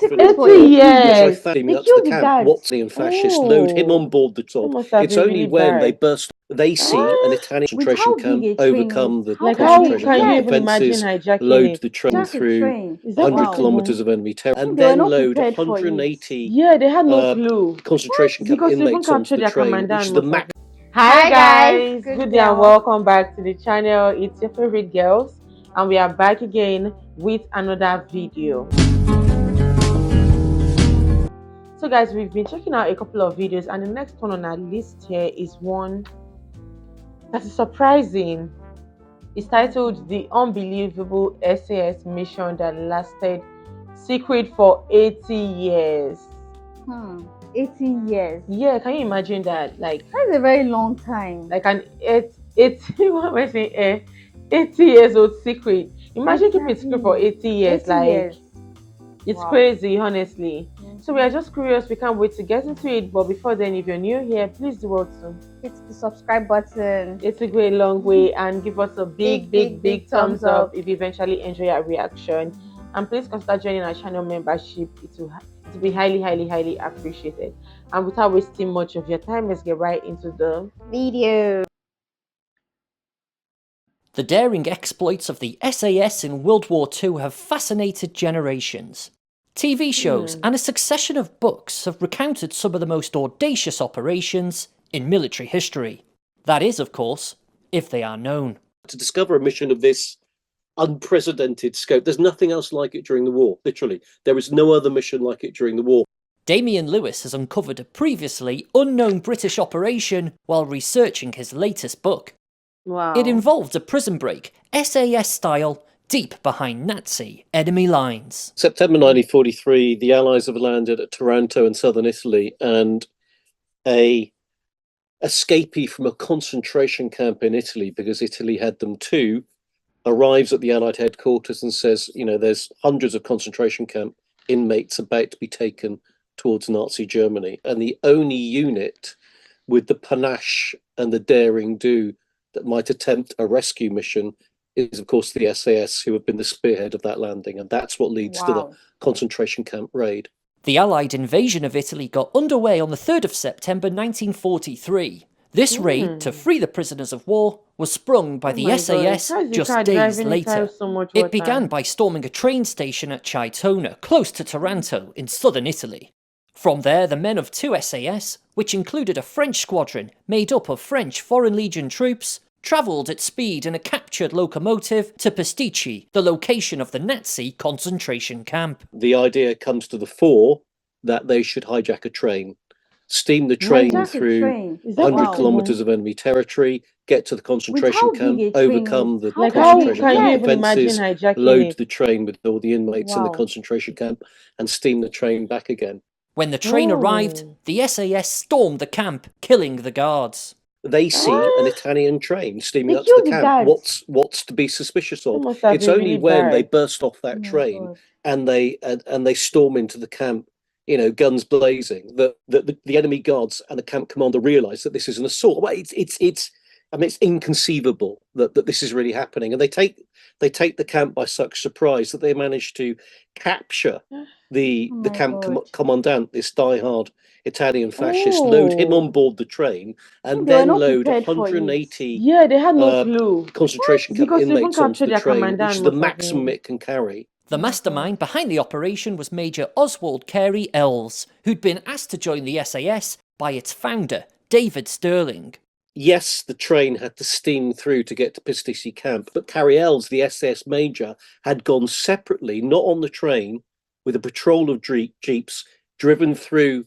Secret for 80 80 years. years. They They up to killed the the camp. guards. What's the fascist load him on board the top. must have It's been only really when they bad. burst they see an Italian With concentration how camp big a train overcome is, the Like, can how concentration can you camp even imagine defences, hijacking load it? the train Jack a through train? Is that 100 Wow. kilometers of enemy territory, and They were then not load prepared for it. 180 Yeah, they had no clue. concentration camp Because they even inmates onto captured the their train, which commandant. is the most of max. them. Hi guys, Good good day day and and welcome back to the channel. It's your favorite girls, and we are back again with another video. So guys, we've been checking out a couple of videos, and the next one on our list here is one that is surprising. It's titled The Unbelievable SAS Mission That Lasted Secret for 80 Years. 80 years. Yeah, can you imagine that? Like, That's a very long time. like an 80 years old secret. Imagine keeping it secret for 80 years. 80 Like, years. it's Wow. crazy, honestly. Mhm. So we are just curious. We can't wait to get into it. But before then, if you're new here, please do what to. Hit the subscribe button. It's a great long way, and give us a big thumbs up if you eventually enjoy our reaction. And please consider joining our channel membership. It will be highly appreciated. And without wasting much of your time, let's get right into the Video. The daring exploits of the SAS in World War II have fascinated generations. TV shows and a succession of books have recounted some of the most audacious operations in military history. That is, of course, if they are known. To discover a mission of this unprecedented scope, there's nothing else like it during the war, literally. There is no other mission like it during the war. Damian Lewis has uncovered a previously unknown British operation while researching his latest book. wow. It involved a prison break, SAS style, deep behind Nazi enemy lines. September 1943, the Allies have landed at Taranto in southern Italy, and a escapee from a concentration camp in Italy, because Italy had them too, arrives at the Allied headquarters and says, you know, there's hundreds of concentration camp inmates about to be taken towards Nazi Germany. And the only unit with the panache and the daring do that might attempt a rescue mission is, of course, the SAS, who have been the spearhead of that landing. And that's what leads to the concentration camp raid. The Allied invasion of Italy got underway on the 3rd of September 1943. This raid to free the prisoners of war was sprung by the SAS just days later. It began by storming a train station at Chaitona, close to Taranto, in southern Italy. From there, the men of two SAS, which included a French squadron made up of French Foreign Legion troops, travelled at speed in a captured locomotive to Pasticci, the location of the Nazi concentration camp. The idea comes to the fore that they should hijack a train, steam the train through 100 kilometers of enemy territory, get to the concentration camp, overcome the concentration camp defences, load the train with all the inmates in the concentration camp, and steam the train back again. When the train arrived, the SAS stormed the camp, killing the guards. They see an Italian train steaming up to the camp. What's to be suspicious of? It's only when they burst off that train and they storm into the camp, you know, guns blazing, that the enemy guards and the camp commander realise that this is an assault. Well, it's inconceivable that this is really happening, and they take the camp by such surprise that they manage to capture the camp commandant, this diehard Italian fascist, load him on board the train, and then load 180 they had no clue. concentration camp inmates onto the train, which is the maximum it can carry. The mastermind behind the operation was Major Oswald Carey Elves, who'd been asked to join the SAS by its founder, David Stirling. Yes, the train had to steam through to get to Pasticci camp, but Carey Elves, the SAS major, had gone separately, not on the train, with a patrol of jeeps driven through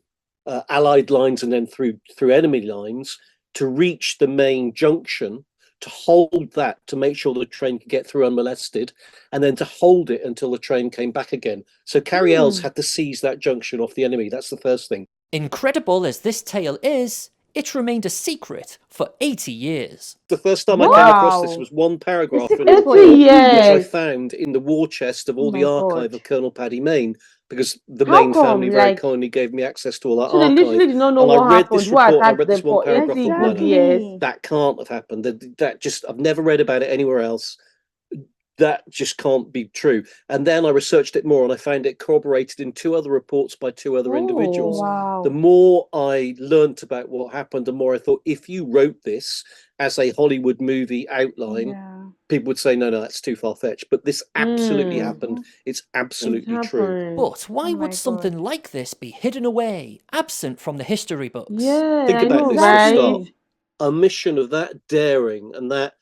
Allied lines and then through enemy lines to reach the main junction, to hold that, to make sure the train could get through unmolested, and then to hold it until the train came back again. So Carey Elves had to seize that junction off the enemy. That's the first thing. Incredible as this tale is, it remained a secret for 80 years. The first time I came across this was one paragraph in a book, which I found in the war chest of all the archive of Colonel Paddy Mayne, because the Mayne family very kindly gave me access to all that archive. They literally did not know what happened. I read this one paragraph of years. that can't have happened. That just, I've never read about it anywhere else. that just can't be true. And then I researched it more and I found it corroborated in 2 other reports by 2 other individuals. Wow. The more I learnt about what happened, the more I thought, if you wrote this as a Hollywood movie outline, people would say, no, that's too far-fetched. But this absolutely happened. It's absolutely true. But why would something like this be hidden away, absent from the history books? Yeah, think about this right? at the start. A mission of that daring and that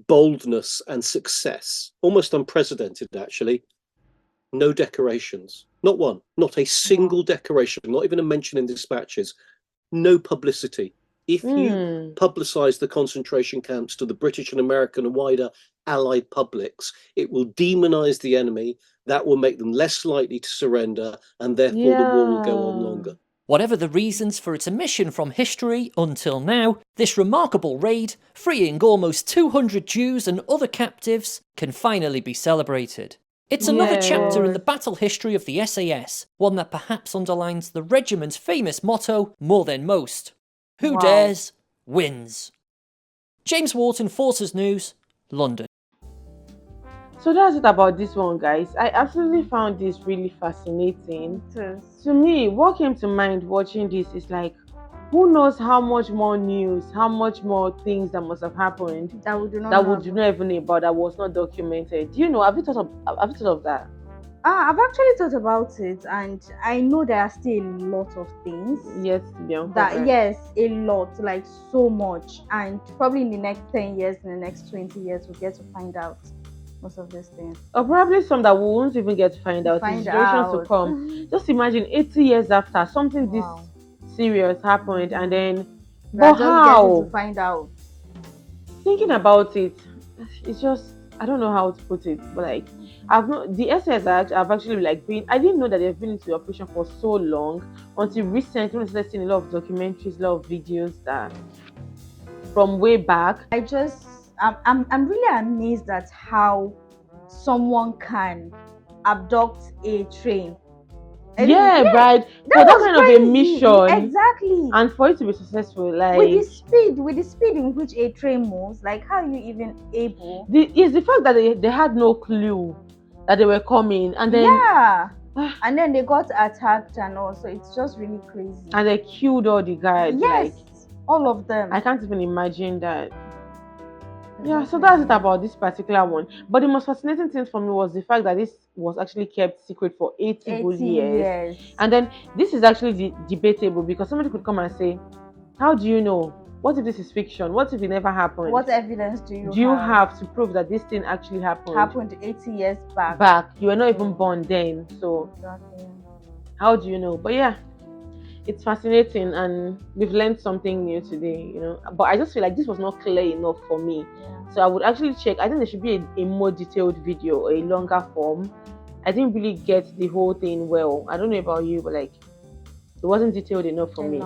boldness and success, almost unprecedented actually. No decorations, not one, not a single decoration, not even a mention in dispatches. No publicity. If you publicize the concentration camps to the British and American and wider allied publics, it will demonize the enemy. That will make them less likely to surrender, and therefore the war will go on longer. Whatever the reasons for its omission from history until now, this remarkable raid, freeing almost 200 Jews and other captives, can finally be celebrated. It's another chapter in the battle history of the SAS, one that perhaps underlines the regiment's famous motto more than most. Who dares, wins. James Wharton, Forces News, London. So that's it about this one, guys. I absolutely found this really fascinating. To me, what came to mind watching this is like, who knows how much more news, how much more things that must have happened that we do not even know about, that was not documented. Do you know? Have you thought of that? I've actually thought about it, and I know there are still a lot of things. Yes, a lot, like so much, and probably in the next 10 years, in the next 20 years, we'll get to find out most of these things. Or probably some that we won't even get to find out. Generations to come. Just imagine 80 years after something this serious happened, and then but how to find out? Thinking about it, it's just, I don't know how to put it, but like, the SAS I've actually like been. I didn't know that they've been into the operation for so long until recently. When I started seeing a lot of documentaries, a lot of videos that from way back. I'm really amazed at how someone can abduct a train. Right. For that kind of a mission, exactly, and for it to be successful, like with the speed in which a train moves, like how are you even able? Is the fact that they had no clue that they were coming, and then and then they got attacked, and also it's just really crazy. And they killed all the guards. Yes, like, all of them. I can't even imagine that. Yeah, so that's it about this particular one. But the most fascinating thing for me was the fact that this was actually kept secret for 80 good years. And then this is actually debatable, because somebody could come and say, how do you know? What if this is fiction? What if it never happened? What evidence do you have to prove that this thing actually happened? Happened 80 years back. You were not even born then. So how do you know? But yeah, it's fascinating, and we've learned something new today, you know. But I just feel like this was not clear enough for me. So I would actually check. I think there should be a more detailed video, a longer form. I didn't really get the whole thing well. I don't know about you, but like, it wasn't detailed enough for me.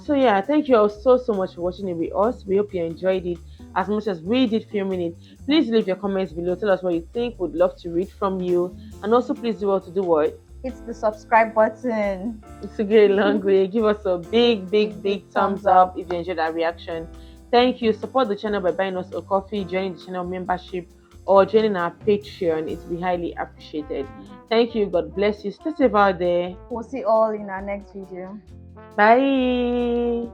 So yeah, thank you all so much for watching it with us. We hope you enjoyed it as much as we did filming it. Please leave your comments below. Tell us what you think. We'd love to read from you. And also please do well to do what? Hit the subscribe button. It's a great long way. Give us a big thumbs up if you enjoyed our reaction. Thank you. Support the channel by buying us a coffee, joining the channel membership, or joining our Patreon. It's be highly appreciated. Thank you. God bless you. Stay safe out there. We'll see you all in our next video. Bye.